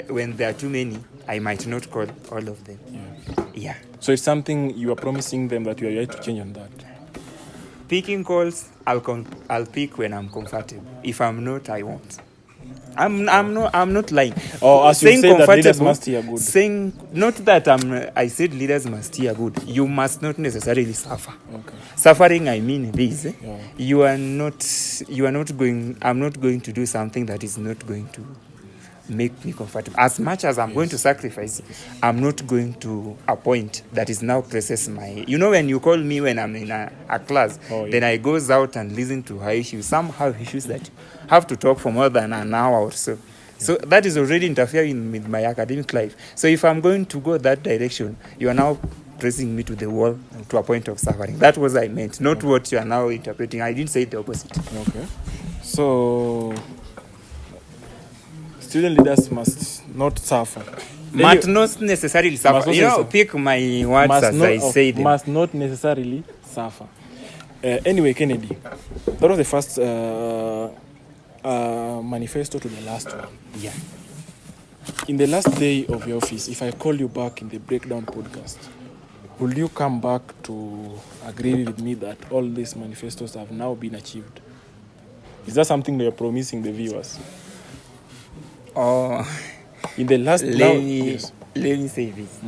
When there are too many, I might not call all of them. Yeah. Yeah. So it's something you are promising them that you are yet to change on that. Picking calls, I'll pick when I'm comfortable. If I'm not, I won't. I'm not lying. Or as you Saying say that leaders comfortable, must hear good. Saying not that I said leaders must hear good. You must not necessarily suffer. Okay. Suffering, I mean this. Yeah. You are not going. I'm not going to do something that is not going to make me comfortable. As much as I'm going to sacrifice, I'm not going to a point that is now presses my. You know, when you call me when I'm in a class, then I goes out and listen to her issues. Somehow issues that have to talk for more than an hour or so. So that is already interfering with my academic life. So if I'm going to go that direction, you are now pressing me to the wall to a point of suffering. That was I meant, not what you are now interpreting. I didn't say the opposite. Okay. So student leaders must not suffer. Must not necessarily suffer. You know, pick my words as I say them. Must not necessarily suffer. Anyway, Kennedy, that was the first manifesto to the last one. Yeah. In the last day of your office, if I call you back in the Breakdown podcast, will you come back to agree with me that all these manifestos have now been achieved? Is that something that you're promising the viewers? In the last let me say this.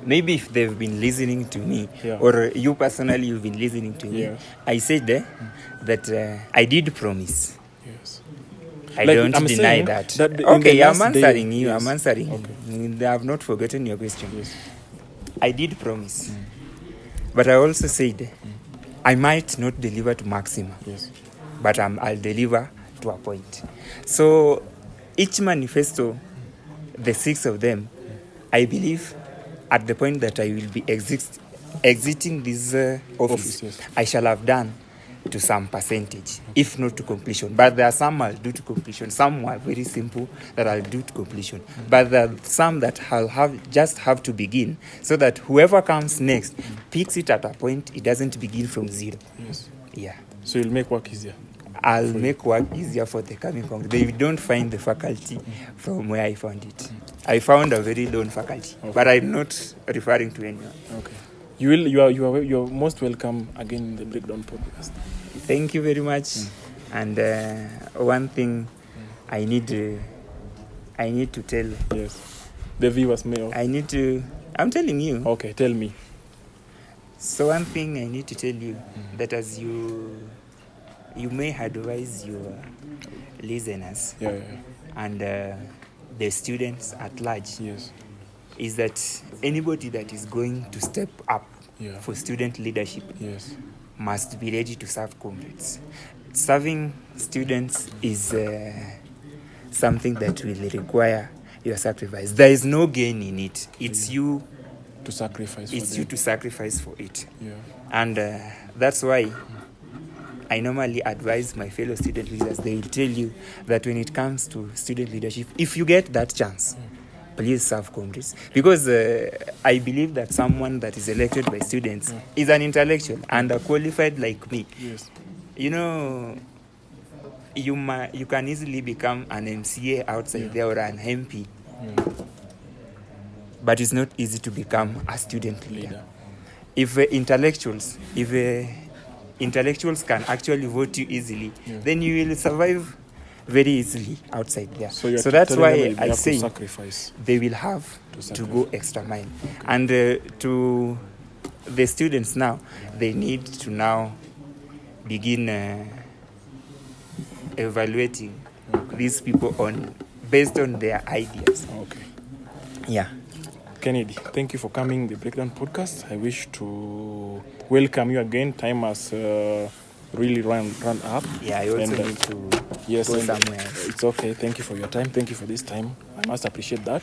Maybe if they've been listening to me, or you personally you've been listening to me, I said that I did promise. Yes. I don't deny that. Okay, I'm answering you. I'm answering. Okay. I have not forgotten your question. Yes. I did promise. But I also said I might not deliver to maximum. Yes. But I'll deliver to a point. So each manifesto, the 6 of them, I believe at the point that I will be exiting this office, I shall have done to some percentage, if not to completion. But there are some I'll do to completion. Some are very simple that I'll do to completion. But there are some that I'll have to begin, so that whoever comes next picks it at a point, it doesn't begin from zero. Yes. Yeah. So you'll make work easier? I'll make work easier for the coming Congress. They don't find the faculty from where I found it. I found a very lone faculty, but I'm not referring to anyone. Okay. You're most welcome again in the Breakdown podcast. Thank you very much. And one thing I need to tell. Yes. The viewers may. I'm telling you. Okay, tell me. So one thing I need to tell you, that as you may advise your listeners and the students at large, is that anybody that is going to step up for student leadership must be ready to serve comrades. Serving students is something that will require your sacrifice. There is no gain in it. It's you to sacrifice. It's you to sacrifice for it. Yeah. And that's why I normally advise my fellow student leaders. They will tell you that when it comes to student leadership, if you get that chance, please serve comrades. Because I believe that someone that is elected by students is an intellectual and qualified like me. Yes. You know, you can easily become an MCA outside there or an MP. But it's not easy to become a student leader. If intellectuals can actually vote you easily, then you will survive very easily outside there. So that's why I say they will have to go extra mile. And to the students now, they need to now begin evaluating these people based on their ideas. Okay. Yeah. Kennedy, thank you for coming to the Breakdown podcast. I wish to welcome you again. Time has really run up. Yeah, I also need to go somewhere. It's okay. Thank you for your time. Thank you for this time. I must appreciate that.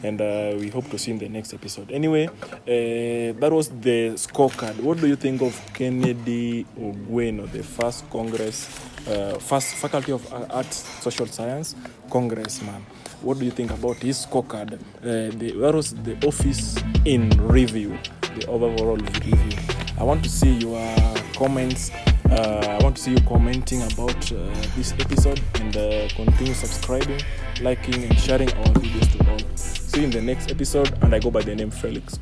And we hope to see you in the next episode. Anyway, that was the scorecard. What do you think of Kennedy Ogweno, the FASS Congress, FASS Faculty of Arts, Social Science Congressman? What do you think about his scorecard? That was the office in review, the overall review. I want to see your comments. I want to see you commenting about this episode, and continue subscribing, liking, and sharing our videos to all. See you in the next episode, and I go by the name Felix.